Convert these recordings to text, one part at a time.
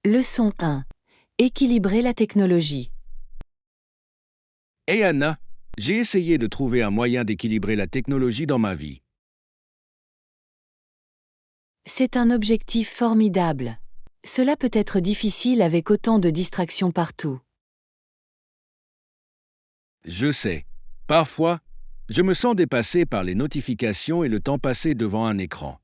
Leçon 1. Équilibrer la technologie. Hey Anna, j'ai essayé de trouver un moyen d'équilibrer la technologie dans ma vie. C'est un objectif formidable. Cela peut être difficile avec autant de distractions partout. Je sais. Parfois, je me sens dépassé par les notifications et le temps passé devant un écran.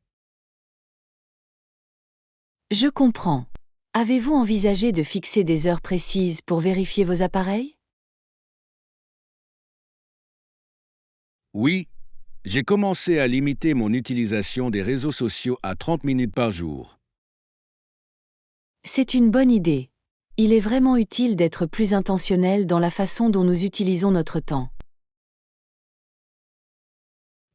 Je comprends. Avez-vous envisagé de fixer des heures précises pour vérifier vos appareils? Oui, j'ai commencé à limiter mon utilisation des réseaux sociaux à 30 minutes par jour. C'est une bonne idée. Il est vraiment utile d'être plus intentionnel dans la façon dont nous utilisons notre temps.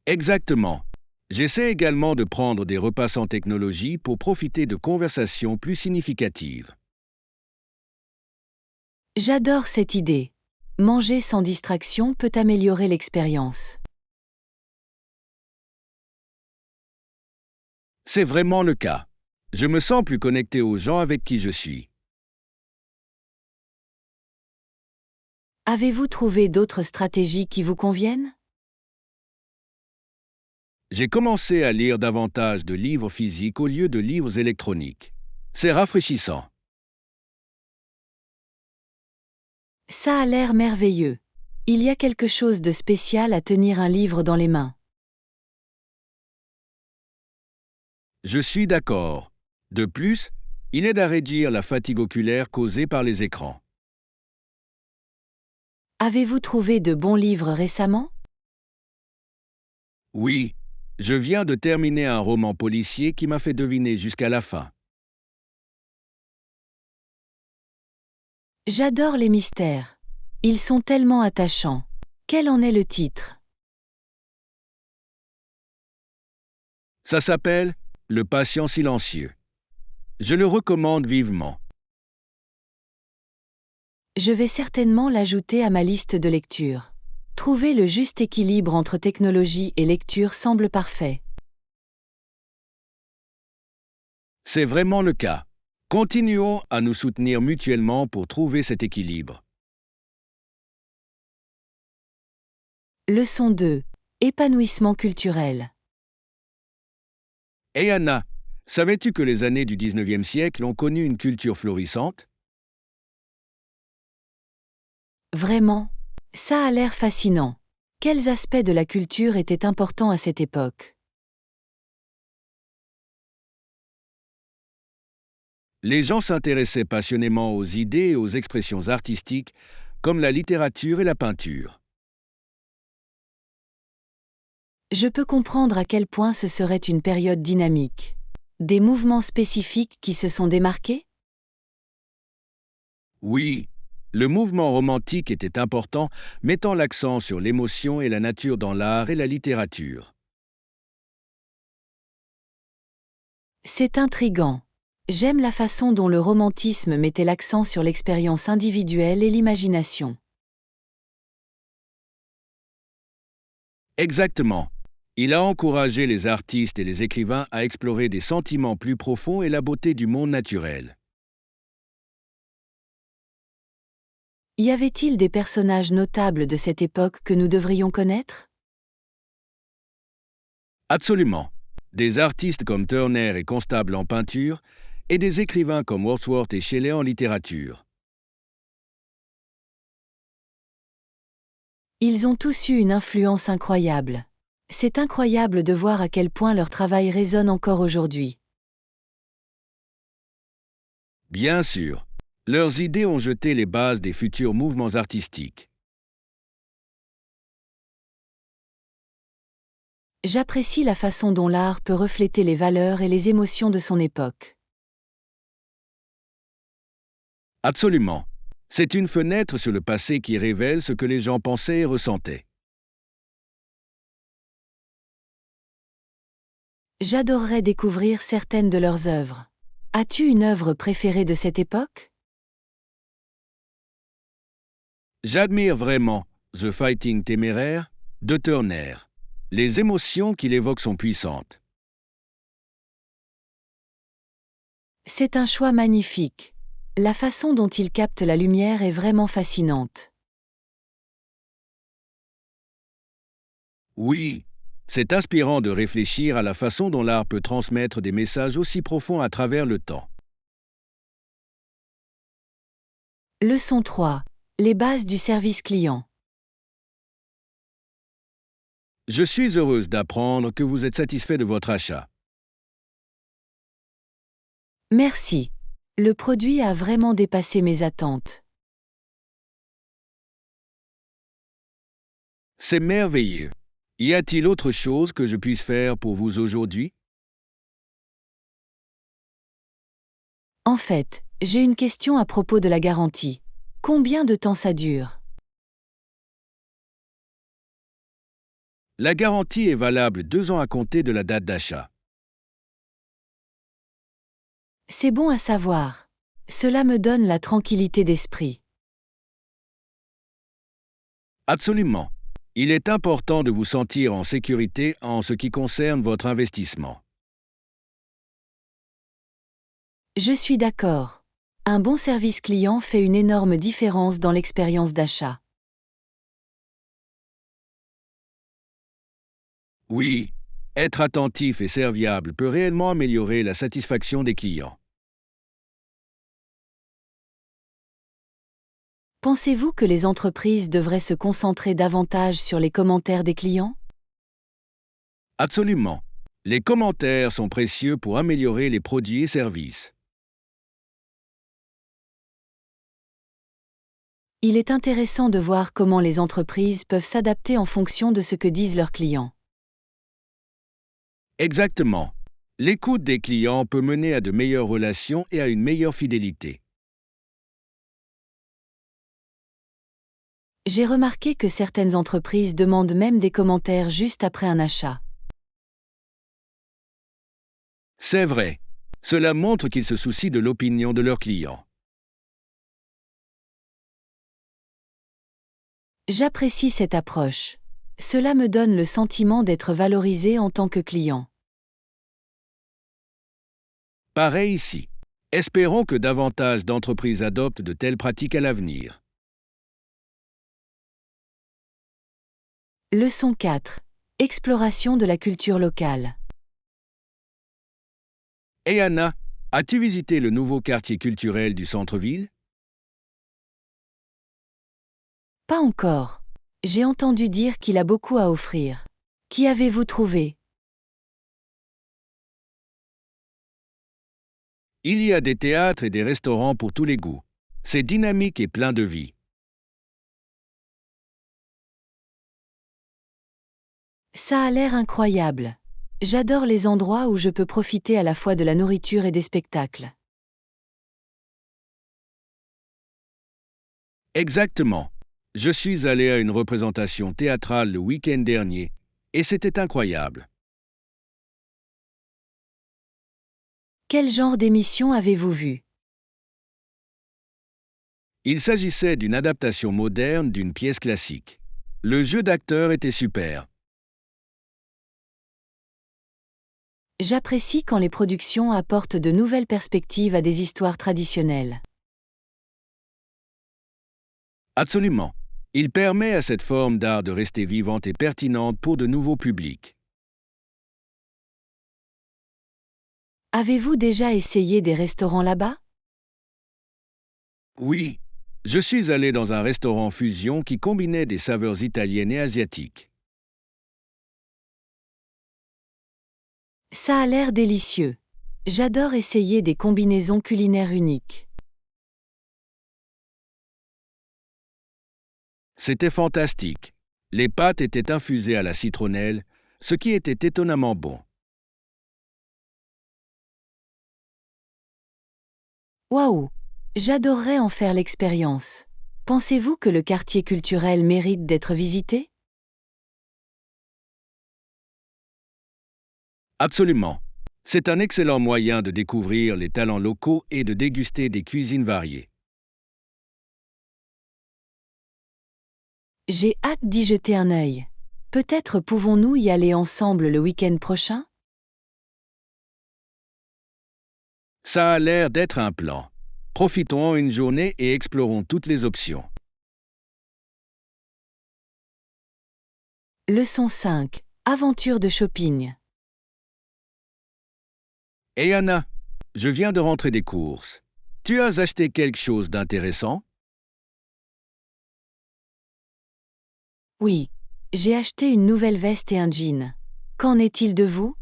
Exactement. J'essaie également de prendre des repas sans technologie pour profiter de conversations plus significatives. J'adore cette idée. Manger sans distraction peut améliorer l'expérience. C'est vraiment le cas. Je me sens plus connecté aux gens avec qui je suis. Avez-vous trouvé d'autres stratégies qui vous conviennent? J'ai commencé à lire davantage de livres physiques au lieu de livres électroniques. C'est rafraîchissant. Ça a l'air merveilleux. Il y a quelque chose de spécial à tenir un livre dans les mains. Je suis d'accord. De plus, il aide à réduire la fatigue oculaire causée par les écrans. Avez-vous trouvé de bons livres récemment? Oui, je viens de terminer un roman policier qui m'a fait deviner jusqu'à la fin. J'adore les mystères. Ils sont tellement attachants. Quel en est le titre? Ça s'appelle Le patient silencieux. Je le recommande vivement. Je vais certainement l'ajouter à ma liste de lecture. Trouver le juste équilibre entre technologie et lecture semble parfait. C'est vraiment le cas. Continuons à nous soutenir mutuellement pour trouver cet équilibre. Leçon 2. Épanouissement culturel. Hey Anna, savais-tu que les années du 19e siècle ont connu une culture florissante? Vraiment, ça a l'air fascinant. Quels aspects de la culture étaient importants à cette époque? Les gens s'intéressaient passionnément aux idées et aux expressions artistiques, comme la littérature et la peinture. Je peux comprendre à quel point ce serait une période dynamique. Des mouvements spécifiques qui se sont démarqués? Oui, le mouvement romantique était important, mettant l'accent sur l'émotion et la nature dans l'art et la littérature. C'est intriguant. J'aime la façon dont le romantisme mettait l'accent sur l'expérience individuelle et l'imagination. Exactement. Il a encouragé les artistes et les écrivains à explorer des sentiments plus profonds et la beauté du monde naturel. Y avait-il des personnages notables de cette époque que nous devrions connaître? Absolument. Des artistes comme Turner et Constable en peinture, et des écrivains comme Wordsworth et Shelley en littérature. Ils ont tous eu une influence incroyable. C'est incroyable de voir à quel point leur travail résonne encore aujourd'hui. Bien sûr, leurs idées ont jeté les bases des futurs mouvements artistiques. J'apprécie la façon dont l'art peut refléter les valeurs et les émotions de son époque. Absolument. C'est une fenêtre sur le passé qui révèle ce que les gens pensaient et ressentaient. J'adorerais découvrir certaines de leurs œuvres. As-tu une œuvre préférée de cette époque? J'admire vraiment The Fighting Téméraire de Turner. Les émotions qu'il évoque sont puissantes. C'est un choix magnifique. La façon dont il capte la lumière est vraiment fascinante. Oui, c'est inspirant de réfléchir à la façon dont l'art peut transmettre des messages aussi profonds à travers le temps. Leçon 3. Les bases du service client. Je suis heureuse d'apprendre que vous êtes satisfait de votre achat. Merci. Le produit a vraiment dépassé mes attentes. C'est merveilleux. Y a-t-il autre chose que je puisse faire pour vous aujourd'hui? En fait, j'ai une question à propos de la garantie. Combien de temps ça dure? La garantie est valable 2 ans à compter de la date d'achat. C'est bon à savoir. Cela me donne la tranquillité d'esprit. Absolument. Il est important de vous sentir en sécurité en ce qui concerne votre investissement. Je suis d'accord. Un bon service client fait une énorme différence dans l'expérience d'achat. Oui, être attentif et serviable peut réellement améliorer la satisfaction des clients. Pensez-vous que les entreprises devraient se concentrer davantage sur les commentaires des clients? Absolument. Les commentaires sont précieux pour améliorer les produits et services. Il est intéressant de voir comment les entreprises peuvent s'adapter en fonction de ce que disent leurs clients. Exactement. L'écoute des clients peut mener à de meilleures relations et à une meilleure fidélité. J'ai remarqué que certaines entreprises demandent même des commentaires juste après un achat. C'est vrai. Cela montre qu'ils se soucient de l'opinion de leurs clients. J'apprécie cette approche. Cela me donne le sentiment d'être valorisé en tant que client. Pareil ici. Espérons que davantage d'entreprises adoptent de telles pratiques à l'avenir. Leçon 4. Exploration de la culture locale. Et Anna, as-tu visité le nouveau quartier culturel du centre-ville? Pas encore. J'ai entendu dire qu'il a beaucoup à offrir. Qu'y avez-vous trouvé? Il y a des théâtres et des restaurants pour tous les goûts. C'est dynamique et plein de vie. Ça a l'air incroyable. J'adore les endroits où je peux profiter à la fois de la nourriture et des spectacles. Exactement. Je suis allé à une représentation théâtrale le week-end dernier et c'était incroyable. Quel genre d'émission avez-vous vu? Il s'agissait d'une adaptation moderne d'une pièce classique. Le jeu d'acteur était super. J'apprécie quand les productions apportent de nouvelles perspectives à des histoires traditionnelles. Absolument. Il permet à cette forme d'art de rester vivante et pertinente pour de nouveaux publics. Avez-vous déjà essayé des restaurants là-bas? Oui, je suis allé dans un restaurant fusion qui combinait des saveurs italiennes et asiatiques. Ça a l'air délicieux. J'adore essayer des combinaisons culinaires uniques. C'était fantastique. Les pâtes étaient infusées à la citronnelle, ce qui était étonnamment bon. Waouh! J'adorerais en faire l'expérience. Pensez-vous que le quartier culturel mérite d'être visité? Absolument. C'est un excellent moyen de découvrir les talents locaux et de déguster des cuisines variées. J'ai hâte d'y jeter un œil. Peut-être pouvons-nous y aller ensemble le week-end prochain? Ça a l'air d'être un plan. Profitons une journée et explorons toutes les options. Leçon 5. Aventure de shopping. Hey Anna, je viens de rentrer des courses. Tu as acheté quelque chose d'intéressant? Oui, j'ai acheté une nouvelle veste et un jean. Qu'en est-il de vous?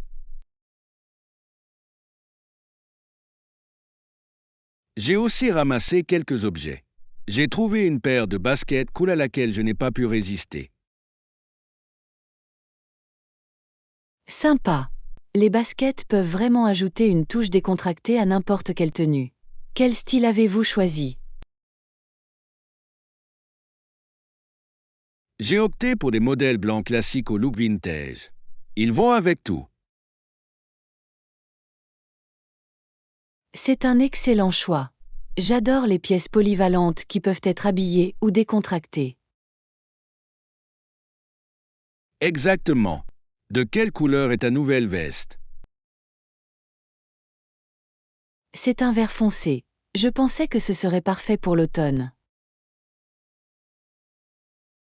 J'ai aussi ramassé quelques objets. J'ai trouvé une paire de baskets cool à laquelle je n'ai pas pu résister. Sympa. Les baskets peuvent vraiment ajouter une touche décontractée à n'importe quelle tenue. Quel style avez-vous choisi? J'ai opté pour des modèles blancs classiques au look vintage. Ils vont avec tout. C'est un excellent choix. J'adore les pièces polyvalentes qui peuvent être habillées ou décontractées. Exactement. De quelle couleur est ta nouvelle veste? C'est un vert foncé. Je pensais que ce serait parfait pour l'automne.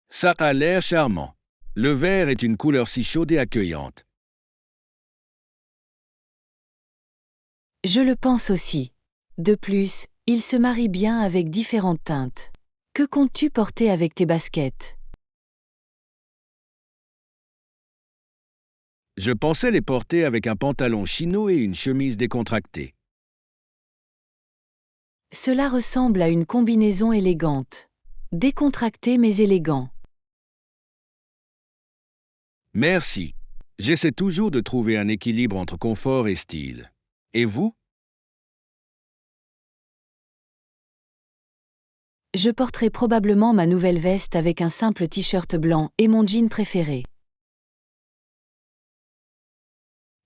Ça a l'air charmant. Le vert est une couleur si chaude et accueillante. Je le pense aussi. De plus, il se marie bien avec différentes teintes. Que comptes-tu porter avec tes baskets? Je pensais les porter avec un pantalon chino et une chemise décontractée. Cela ressemble à une combinaison élégante. Décontracté mais élégant. Merci. J'essaie toujours de trouver un équilibre entre confort et style. Et vous? Je porterai probablement ma nouvelle veste avec un simple t-shirt blanc et mon jean préféré.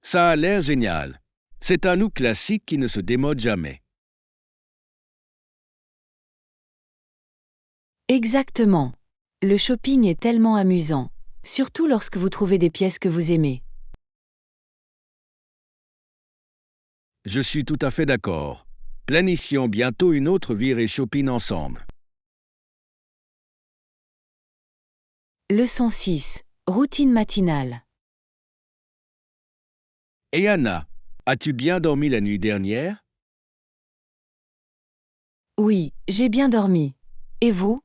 Ça a l'air génial. C'est un look classique qui ne se démode jamais. Exactement. Le shopping est tellement amusant, surtout lorsque vous trouvez des pièces que vous aimez. Je suis tout à fait d'accord. Planifions bientôt une autre virée shopping ensemble. Leçon 6. Routine matinale. Et Anna, as-tu bien dormi la nuit dernière? Oui, j'ai bien dormi. Et vous?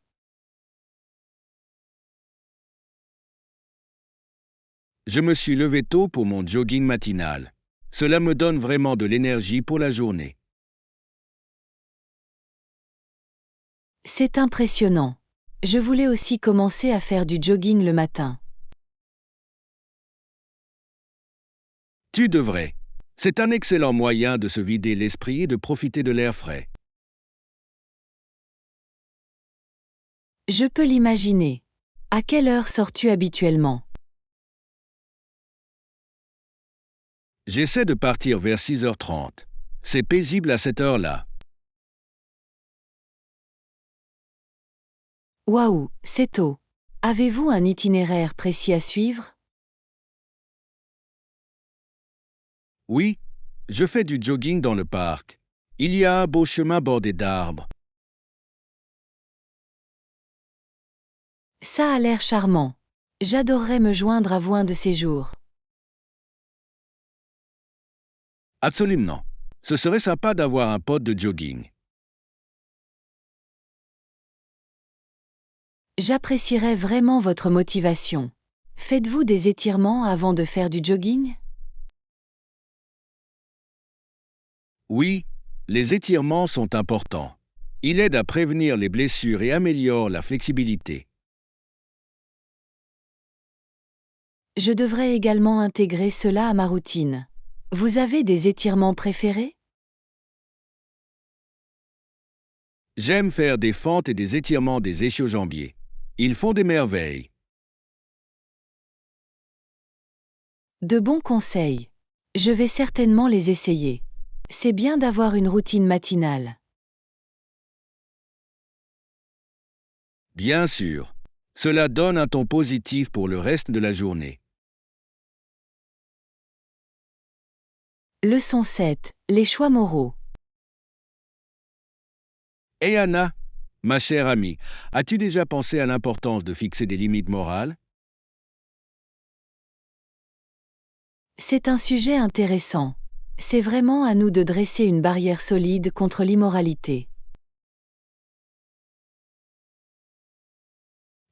Je me suis levé tôt pour mon jogging matinal. Cela me donne vraiment de l'énergie pour la journée. C'est impressionnant. Je voulais aussi commencer à faire du jogging le matin. Tu devrais. C'est un excellent moyen de se vider l'esprit et de profiter de l'air frais. Je peux l'imaginer. À quelle heure sors-tu habituellement? J'essaie de partir vers 6h30. C'est paisible à cette heure-là. Waouh, c'est tôt. Avez-vous un itinéraire précis à suivre? Oui, je fais du jogging dans le parc. Il y a un beau chemin bordé d'arbres. Ça a l'air charmant. J'adorerais me joindre à vous un de ces jours. Absolument. Ce serait sympa d'avoir un pote de jogging. J'apprécierais vraiment votre motivation. Faites-vous des étirements avant de faire du jogging? Oui, les étirements sont importants. Il aide à prévenir les blessures et améliore la flexibilité. Je devrais également intégrer cela à ma routine. Vous avez des étirements préférés? J'aime faire des fentes et des étirements des ischio-jambiers. Ils font des merveilles. De bons conseils. Je vais certainement les essayer. C'est bien d'avoir une routine matinale. Bien sûr, cela donne un ton positif pour le reste de la journée. Leçon 7. Les choix moraux. Hey Anna, ma chère amie, as-tu déjà pensé à l'importance de fixer des limites morales? C'est un sujet intéressant. C'est vraiment à nous de dresser une barrière solide contre l'immoralité.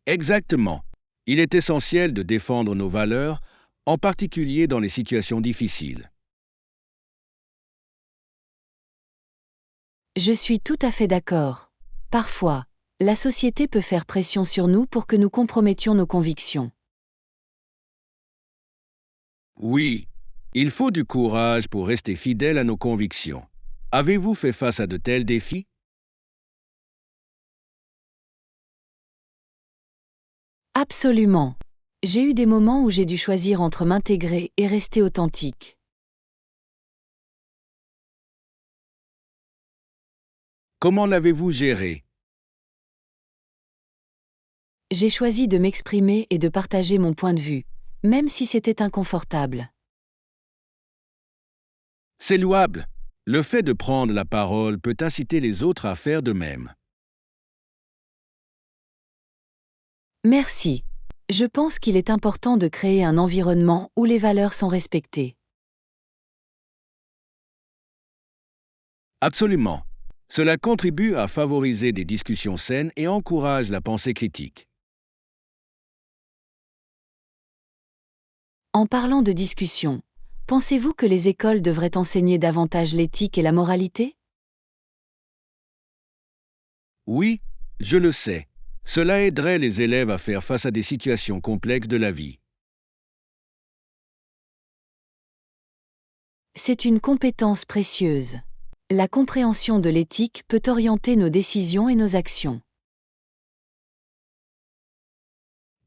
Exactement. Il est essentiel de défendre nos valeurs, en particulier dans les situations difficiles. Je suis tout à fait d'accord. Parfois, la société peut faire pression sur nous pour que nous compromettions nos convictions. Oui, il faut du courage pour rester fidèle à nos convictions. Avez-vous fait face à de tels défis? Absolument. J'ai eu des moments où j'ai dû choisir entre m'intégrer et rester authentique. Comment l'avez-vous géré? J'ai choisi de m'exprimer et de partager mon point de vue, même si c'était inconfortable. C'est louable. Le fait de prendre la parole peut inciter les autres à faire de même. Merci. Je pense qu'il est important de créer un environnement où les valeurs sont respectées. Absolument. Cela contribue à favoriser des discussions saines et encourage la pensée critique. En parlant de discussion, pensez-vous que les écoles devraient enseigner davantage l'éthique et la moralité? Oui, je le sais. Cela aiderait les élèves à faire face à des situations complexes de la vie. C'est une compétence précieuse. La compréhension de l'éthique peut orienter nos décisions et nos actions.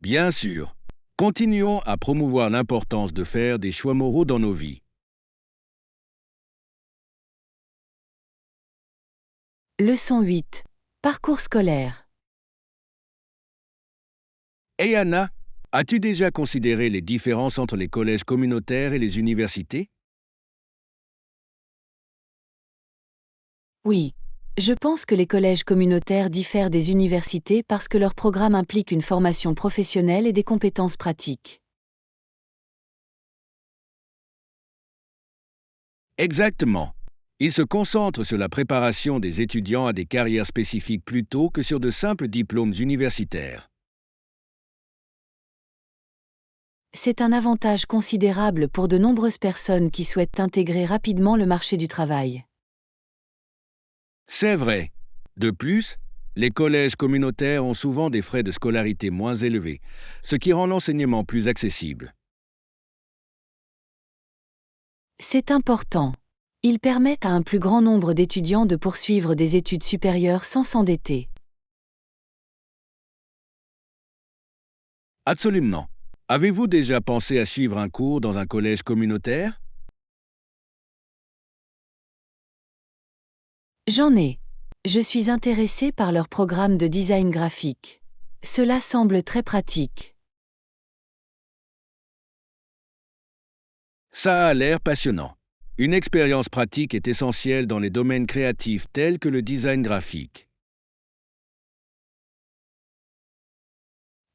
Bien sûr. Continuons à promouvoir l'importance de faire des choix moraux dans nos vies. Leçon 8. Parcours scolaire. Hey Anna, as-tu déjà considéré les différences entre les collèges communautaires et les universités? Oui. Je pense que les collèges communautaires diffèrent des universités parce que leur programme implique une formation professionnelle et des compétences pratiques. Exactement. Ils se concentrent sur la préparation des étudiants à des carrières spécifiques plutôt que sur de simples diplômes universitaires. C'est un avantage considérable pour de nombreuses personnes qui souhaitent intégrer rapidement le marché du travail. C'est vrai. De plus, les collèges communautaires ont souvent des frais de scolarité moins élevés, ce qui rend l'enseignement plus accessible. C'est important. Ils permettent à un plus grand nombre d'étudiants de poursuivre des études supérieures sans s'endetter. Absolument. Avez-vous déjà pensé à suivre un cours dans un collège communautaire? J'en ai. Je suis intéressée par leur programme de design graphique. Cela semble très pratique. Ça a l'air passionnant. Une expérience pratique est essentielle dans les domaines créatifs tels que le design graphique.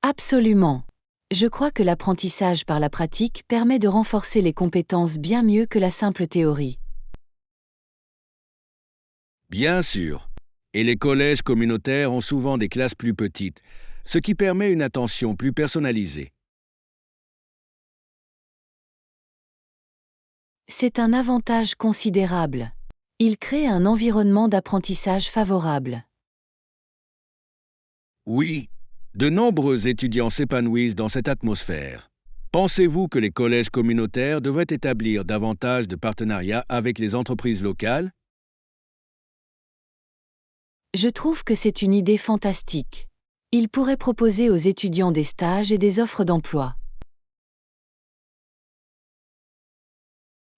Absolument. Je crois que l'apprentissage par la pratique permet de renforcer les compétences bien mieux que la simple théorie. Bien sûr. Et les collèges communautaires ont souvent des classes plus petites, ce qui permet une attention plus personnalisée. C'est un avantage considérable. Il crée un environnement d'apprentissage favorable. Oui, de nombreux étudiants s'épanouissent dans cette atmosphère. Pensez-vous que les collèges communautaires devraient établir davantage de partenariats avec les entreprises locales? Je trouve que c'est une idée fantastique. Il pourrait proposer aux étudiants des stages et des offres d'emploi.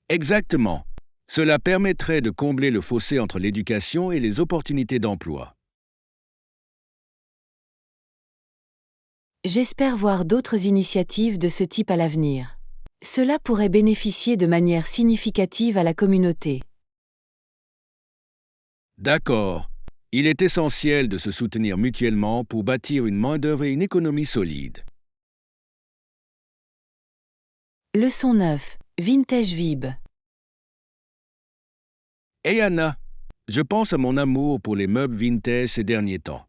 Exactement. Cela permettrait de combler le fossé entre l'éducation et les opportunités d'emploi. J'espère voir d'autres initiatives de ce type à l'avenir. Cela pourrait bénéficier de manière significative à la communauté. D'accord. Il est essentiel de se soutenir mutuellement pour bâtir une main-d'œuvre et une économie solide. Leçon 9. Vintage Vib. Hey Anna, je pense à mon amour pour les meubles vintage ces derniers temps.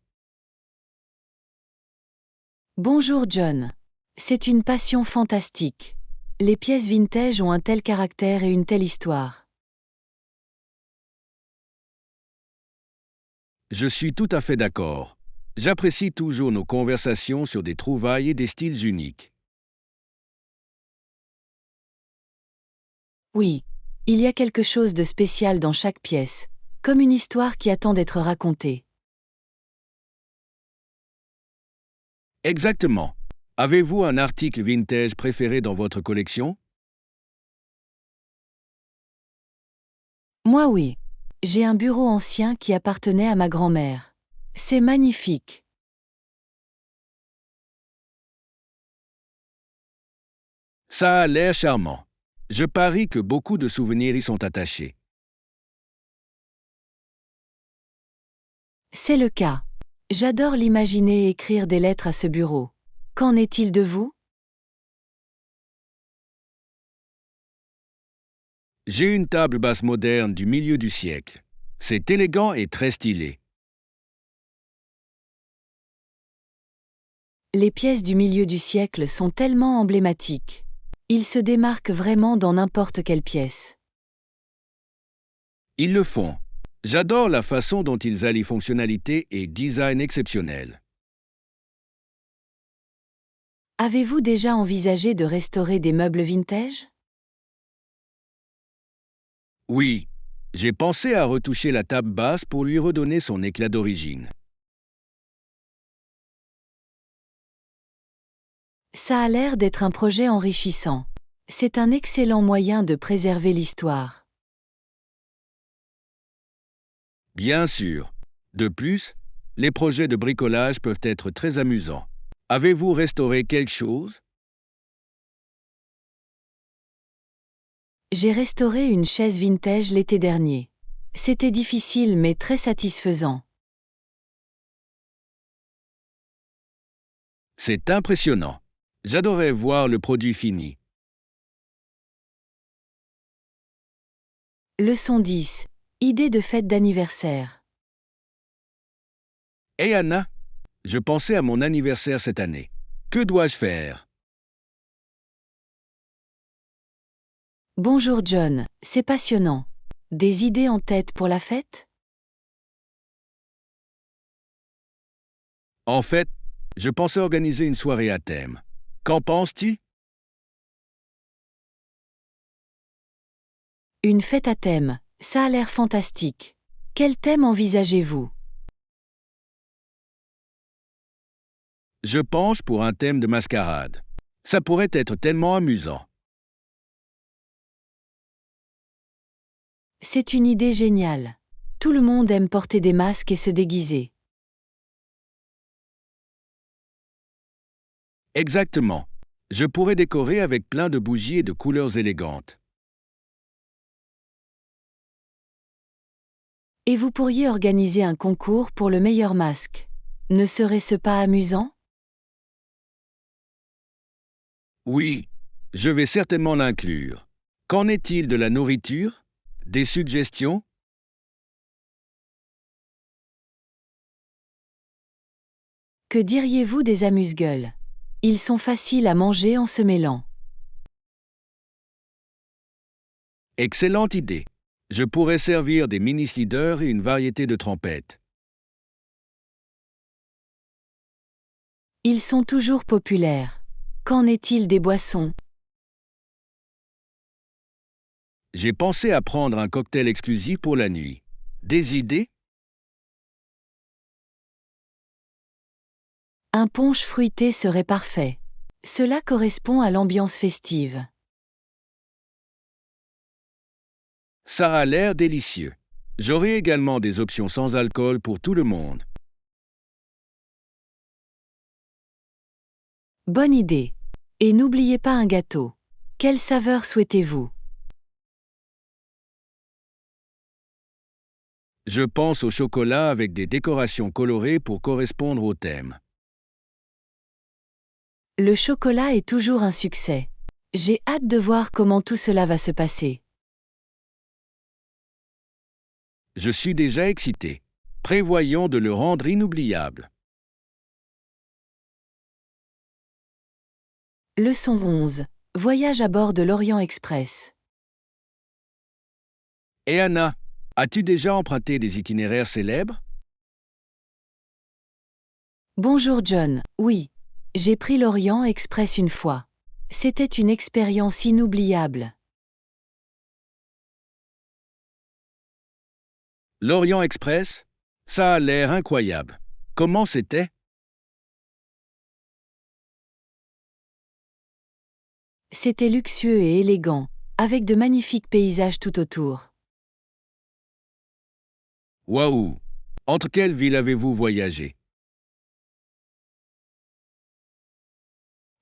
Bonjour John. C'est une passion fantastique. Les pièces vintage ont un tel caractère et une telle histoire. Je suis tout à fait d'accord. J'apprécie toujours nos conversations sur des trouvailles et des styles uniques. Oui, il y a quelque chose de spécial dans chaque pièce, comme une histoire qui attend d'être racontée. Exactement. Avez-vous un article vintage préféré dans votre collection? Moi oui. J'ai un bureau ancien qui appartenait à ma grand-mère. C'est magnifique. Ça a l'air charmant. Je parie que beaucoup de souvenirs y sont attachés. C'est le cas. J'adore l'imaginer et écrire des lettres à ce bureau. Qu'en est-il de vous? J'ai une table basse moderne du milieu du siècle. C'est élégant et très stylé. Les pièces du milieu du siècle sont tellement emblématiques. Ils se démarquent vraiment dans n'importe quelle pièce. Ils le font. J'adore la façon dont ils allient fonctionnalité et design exceptionnel. Avez-vous déjà envisagé de restaurer des meubles vintage? Oui, j'ai pensé à retoucher la table basse pour lui redonner son éclat d'origine. Ça a l'air d'être un projet enrichissant. C'est un excellent moyen de préserver l'histoire. Bien sûr. De plus, les projets de bricolage peuvent être très amusants. Avez-vous restauré quelque chose? J'ai restauré une chaise vintage l'été dernier. C'était difficile mais très satisfaisant. C'est impressionnant. J'adorais voir le produit fini. Leçon 10. Idée de fête d'anniversaire. Hey Anna, je pensais à mon anniversaire cette année. Que dois-je faire? Bonjour John, c'est passionnant. Des idées en tête pour la fête? En fait, je pensais organiser une soirée à thème. Qu'en penses-tu? Une fête à thème, ça a l'air fantastique. Quel thème envisagez-vous? Je penche pour un thème de mascarade. Ça pourrait être tellement amusant. C'est une idée géniale. Tout le monde aime porter des masques et se déguiser. Exactement. Je pourrais décorer avec plein de bougies et de couleurs élégantes. Et vous pourriez organiser un concours pour le meilleur masque. Ne serait-ce pas amusant? Oui, je vais certainement l'inclure. Qu'en est-il de la nourriture? Des suggestions? Que diriez-vous des amuse-gueules? Ils sont faciles à manger en se mêlant. Excellente idée. Je pourrais servir des mini-sliders et une variété de trempettes. Ils sont toujours populaires. Qu'en est-il des boissons? J'ai pensé à prendre un cocktail exclusif pour la nuit. Des idées? Un punch fruité serait parfait. Cela correspond à l'ambiance festive. Ça a l'air délicieux. J'aurai également des options sans alcool pour tout le monde. Bonne idée. Et n'oubliez pas un gâteau. Quelle saveur souhaitez-vous? Je pense au chocolat avec des décorations colorées pour correspondre au thème. Le chocolat est toujours un succès. J'ai hâte de voir comment tout cela va se passer. Je suis déjà excité. Prévoyons de le rendre inoubliable. Leçon 11. Voyage à bord de l'Orient Express. Et Anna, as-tu déjà emprunté des itinéraires célèbres? Bonjour John, oui. J'ai pris l'Orient Express une fois. C'était une expérience inoubliable. L'Orient Express? Ça a l'air incroyable. Comment c'était? C'était luxueux et élégant, avec de magnifiques paysages tout autour. Waouh! Entre quelles villes avez-vous voyagé?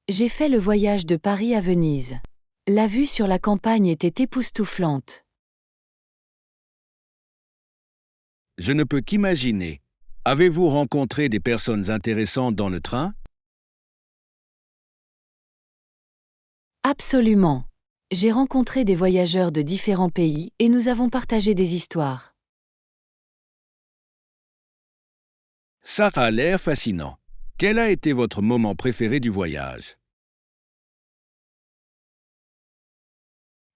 J'ai fait le voyage de Paris à Venise. La vue sur la campagne était époustouflante. Je ne peux qu'imaginer. Avez-vous rencontré des personnes intéressantes dans le train? Absolument. J'ai rencontré des voyageurs de différents pays et nous avons partagé des histoires. Ça a l'air fascinant. Quel a été votre moment préféré du voyage?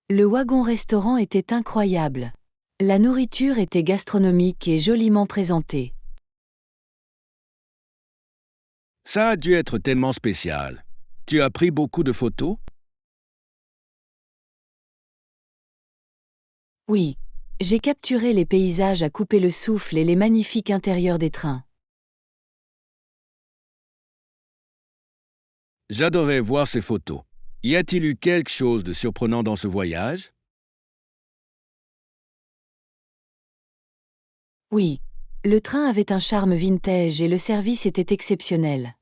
Le wagon-restaurant était incroyable. La nourriture était gastronomique et joliment présentée. Ça a dû être tellement spécial. Tu as pris beaucoup de photos? Oui. J'ai capturé les paysages à couper le souffle et les magnifiques intérieurs des trains. J'adorais voir ces photos. Y a-t-il eu quelque chose de surprenant dans ce voyage? Oui. Le train avait un charme vintage et le service était exceptionnel.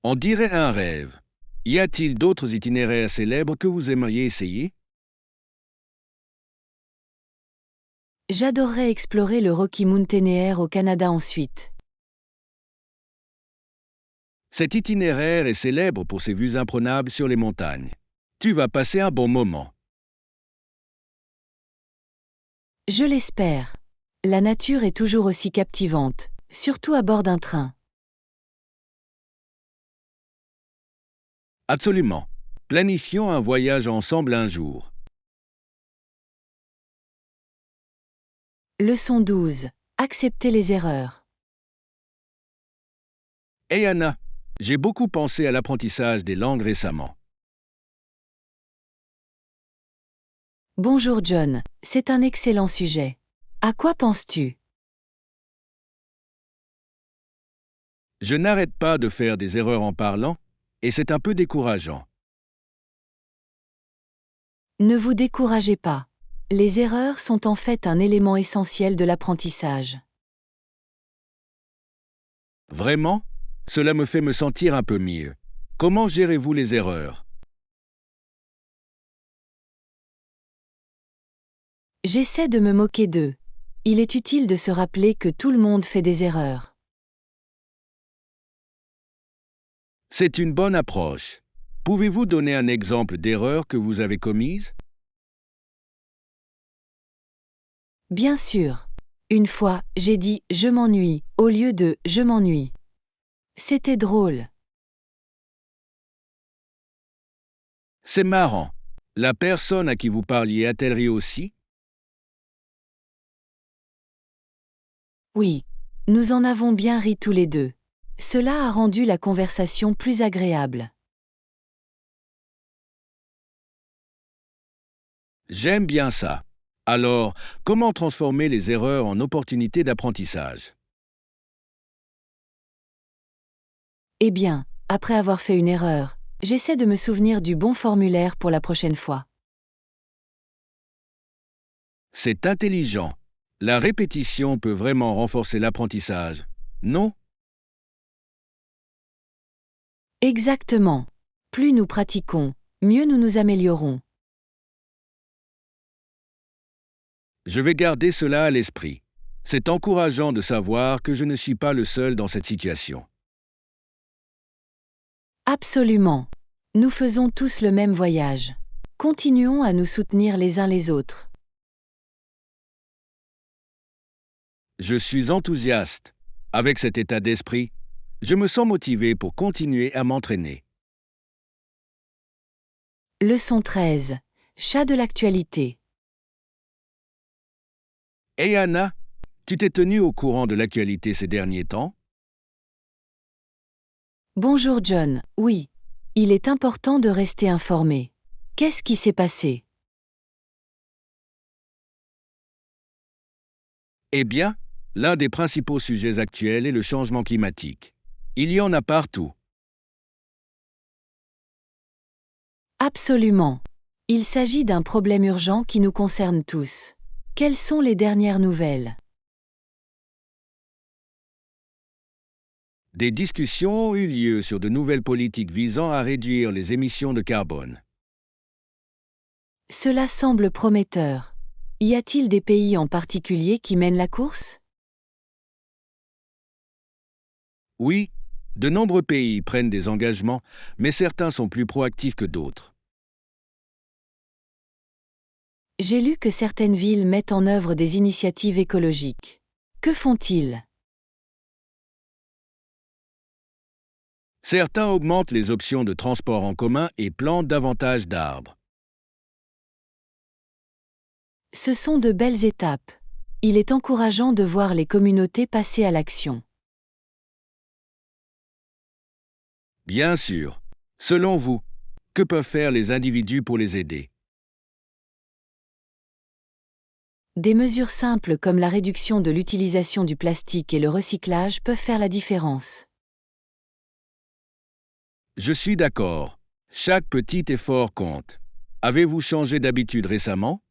On dirait un rêve. Y a-t-il d'autres itinéraires célèbres que vous aimeriez essayer? J'adorerais explorer le Rocky Mountaineer au Canada ensuite. Cet itinéraire est célèbre pour ses vues imprenables sur les montagnes. Tu vas passer un bon moment. Je l'espère. La nature est toujours aussi captivante, surtout à bord d'un train. Absolument. Planifions un voyage ensemble un jour. Leçon 12. Accepter les erreurs. Hey Anna, j'ai beaucoup pensé à l'apprentissage des langues récemment. Bonjour John, c'est un excellent sujet. À quoi penses-tu? Je n'arrête pas de faire des erreurs en parlant, et c'est un peu décourageant. Ne vous découragez pas. Les erreurs sont en fait un élément essentiel de l'apprentissage. Vraiment? Cela me fait me sentir un peu mieux. Comment gérez-vous les erreurs? J'essaie de me moquer d'eux. Il est utile de se rappeler que tout le monde fait des erreurs. C'est une bonne approche. Pouvez-vous donner un exemple d'erreur que vous avez commise? Bien sûr. Une fois, j'ai dit je m'ennuie au lieu de je m'ennuie. C'était drôle. C'est marrant. La personne à qui vous parliez a-t-elle ri aussi? Oui. Nous en avons bien ri tous les deux. Cela a rendu la conversation plus agréable. J'aime bien ça. Alors, comment transformer les erreurs en opportunités d'apprentissage? Eh bien, après avoir fait une erreur, j'essaie de me souvenir du bon formulaire pour la prochaine fois. C'est intelligent. La répétition peut vraiment renforcer l'apprentissage. Non? Exactement. Plus nous pratiquons, mieux nous nous améliorons. Je vais garder cela à l'esprit. C'est encourageant de savoir que je ne suis pas le seul dans cette situation. Absolument. Nous faisons tous le même voyage. Continuons à nous soutenir les uns les autres. Je suis enthousiaste. Avec cet état d'esprit, je me sens motivé pour continuer à m'entraîner. Leçon 13. Chat de l'actualité. Hey Anna, tu t'es tenue au courant de l'actualité ces derniers temps? Bonjour John, oui. Il est important de rester informé. Qu'est-ce qui s'est passé? Eh bien, l'un des principaux sujets actuels est le changement climatique. Il y en a partout. Absolument. Il s'agit d'un problème urgent qui nous concerne tous. Quelles sont les dernières nouvelles? Des discussions ont eu lieu sur de nouvelles politiques visant à réduire les émissions de carbone. Cela semble prometteur. Y a-t-il des pays en particulier qui mènent la course? Oui, de nombreux pays prennent des engagements, mais certains sont plus proactifs que d'autres. J'ai lu que certaines villes mettent en œuvre des initiatives écologiques. Que font-ils? Certains augmentent les options de transport en commun et plantent davantage d'arbres. Ce sont de belles étapes. Il est encourageant de voir les communautés passer à l'action. Bien sûr. Selon vous, que peuvent faire les individus pour les aider? Des mesures simples comme la réduction de l'utilisation du plastique et le recyclage peuvent faire la différence. Je suis d'accord. Chaque petit effort compte. Avez-vous changé d'habitude récemment?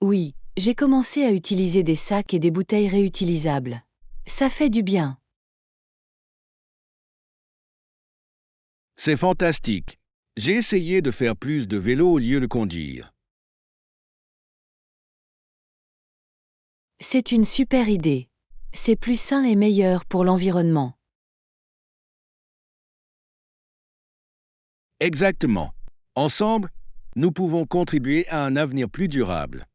Oui, j'ai commencé à utiliser des sacs et des bouteilles réutilisables. Ça fait du bien. C'est fantastique. J'ai essayé de faire plus de vélo au lieu de conduire. C'est une super idée. C'est plus sain et meilleur pour l'environnement. Exactement. Ensemble, nous pouvons contribuer à un avenir plus durable.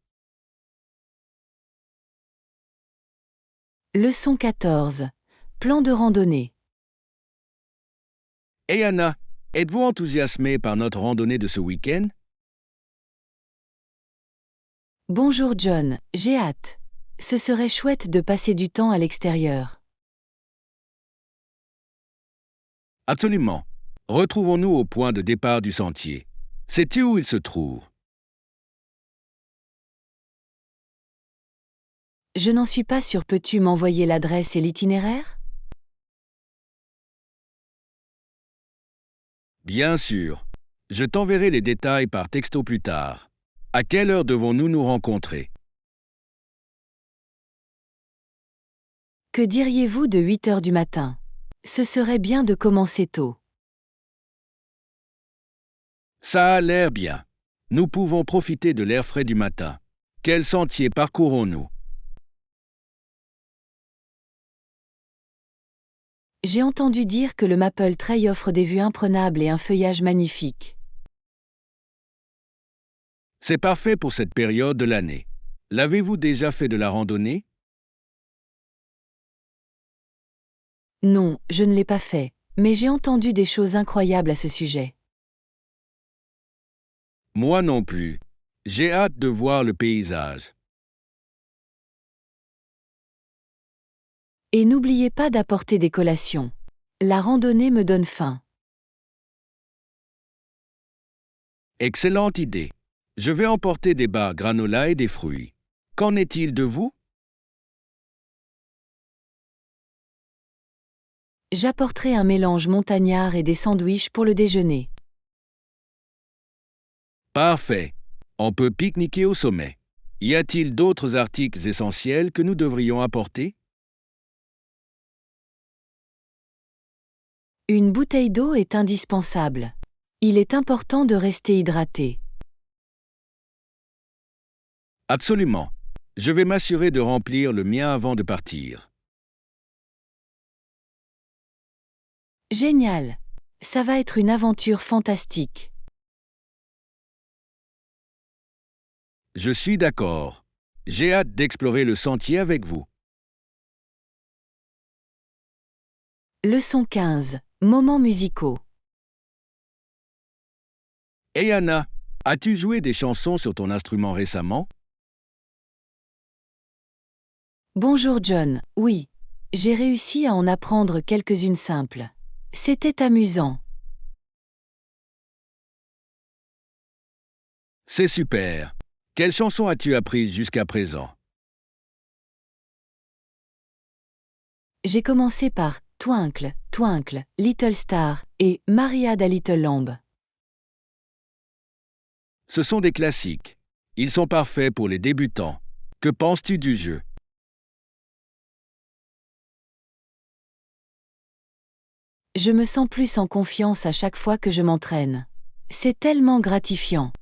Leçon 14. Plan de randonnée. Hey Anna, êtes-vous enthousiasmée par notre randonnée de ce week-end? Bonjour John, j'ai hâte. Ce serait chouette de passer du temps à l'extérieur. Absolument. Retrouvons-nous au point de départ du sentier. Sais-tu où il se trouve? Je n'en suis pas sûre, peux-tu m'envoyer l'adresse et l'itinéraire? Bien sûr. Je t'enverrai les détails par texto plus tard. À quelle heure devons-nous nous rencontrer? Que diriez-vous de 8 heures du matin? Ce serait bien de commencer tôt. Ça a l'air bien. Nous pouvons profiter de l'air frais du matin. Quel sentier parcourons-nous? J'ai entendu dire que le Maple Trail offre des vues imprenables et un feuillage magnifique. C'est parfait pour cette période de l'année. L'avez-vous déjà fait de la randonnée? Non, je ne l'ai pas fait, mais j'ai entendu des choses incroyables à ce sujet. Moi non plus. J'ai hâte de voir le paysage. Et n'oubliez pas d'apporter des collations. La randonnée me donne faim. Excellente idée. Je vais emporter des barres granola et des fruits. Qu'en est-il de vous? J'apporterai un mélange montagnard et des sandwichs pour le déjeuner. Parfait. On peut pique-niquer au sommet. Y a-t-il d'autres articles essentiels que nous devrions apporter? Une bouteille d'eau est indispensable. Il est important de rester hydraté. Absolument. Je vais m'assurer de remplir le mien avant de partir. Génial. Ça va être une aventure fantastique. Je suis d'accord. J'ai hâte d'explorer le sentier avec vous. Leçon 15. Moments musicaux. Hey Anna, as-tu joué des chansons sur ton instrument récemment? Bonjour John. Oui. J'ai réussi à en apprendre quelques-unes simples. C'était amusant. C'est super. Quelles chansons as-tu apprises jusqu'à présent? J'ai commencé par Twinkle, Twinkle, Little Star et Maria da Little Lamb. Ce sont des classiques. Ils sont parfaits pour les débutants. Que penses-tu du jeu? Je me sens plus en confiance à chaque fois que je m'entraîne. C'est tellement gratifiant.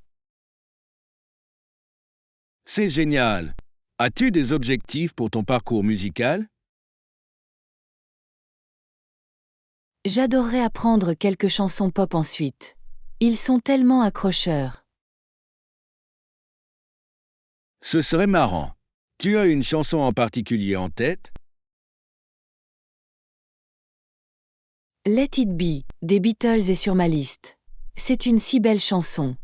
C'est génial. As-tu des objectifs pour ton parcours musical? J'adorerais apprendre quelques chansons pop ensuite. Ils sont tellement accrocheurs. Ce serait marrant. Tu as une chanson en particulier en tête? Let It Be, des Beatles est sur ma liste. C'est une si belle chanson.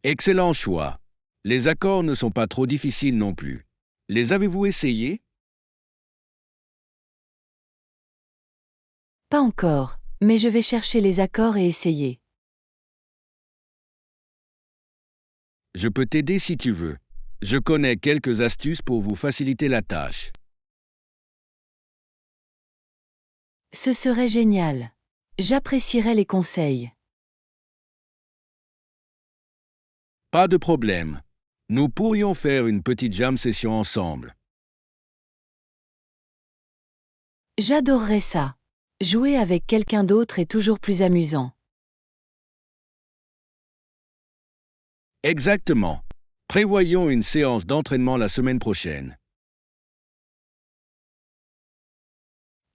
Excellent choix. Les accords ne sont pas trop difficiles non plus. Les avez-vous essayés? Pas encore, mais je vais chercher les accords et essayer. Je peux t'aider si tu veux. Je connais quelques astuces pour vous faciliter la tâche. Ce serait génial. J'apprécierais les conseils. Pas de problème. Nous pourrions faire une petite jam session ensemble. J'adorerais ça. Jouer avec quelqu'un d'autre est toujours plus amusant. Exactement. Prévoyons une séance d'entraînement la semaine prochaine.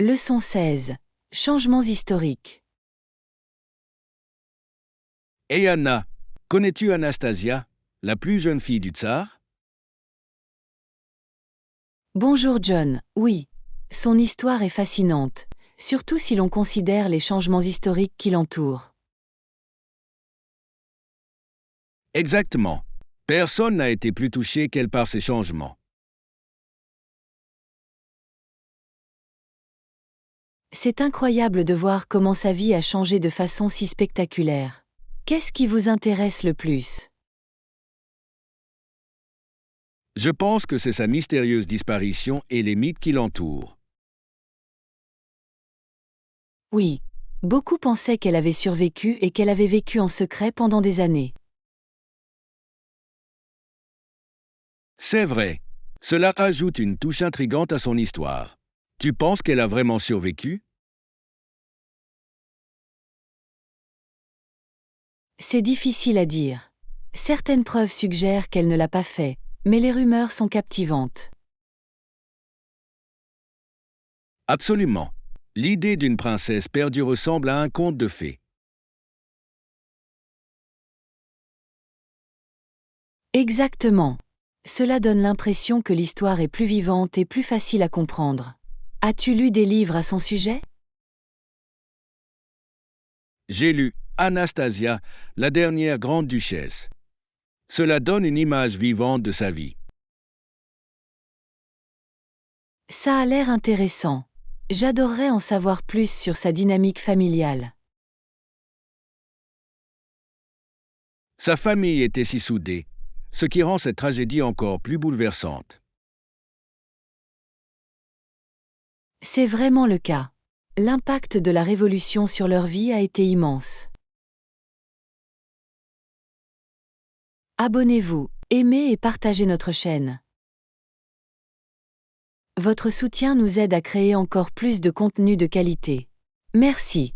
Leçon 16. Changements historiques. Hey Anna, connais-tu Anastasia, la plus jeune fille du tsar? Bonjour John. Oui. Son histoire est fascinante, surtout si l'on considère les changements historiques qui l'entourent. Exactement. Personne n'a été plus touché qu'elle par ces changements. C'est incroyable de voir comment sa vie a changé de façon si spectaculaire. Qu'est-ce qui vous intéresse le plus? Je pense que c'est sa mystérieuse disparition et les mythes qui l'entourent. Oui. Beaucoup pensaient qu'elle avait survécu et qu'elle avait vécu en secret pendant des années. C'est vrai. Cela ajoute une touche intrigante à son histoire. Tu penses qu'elle a vraiment survécu? C'est difficile à dire. Certaines preuves suggèrent qu'elle ne l'a pas fait, mais les rumeurs sont captivantes. Absolument. L'idée d'une princesse perdue ressemble à un conte de fées. Exactement. Cela donne l'impression que l'histoire est plus vivante et plus facile à comprendre. As-tu lu des livres à son sujet? J'ai lu Anastasia, la dernière grande duchesse. Cela donne une image vivante de sa vie. Ça a l'air intéressant. J'adorerais en savoir plus sur sa dynamique familiale. Sa famille était si soudée, ce qui rend cette tragédie encore plus bouleversante. C'est vraiment le cas. L'impact de la Révolution sur leur vie a été immense. Abonnez-vous, aimez et partagez notre chaîne. Votre soutien nous aide à créer encore plus de contenu de qualité. Merci.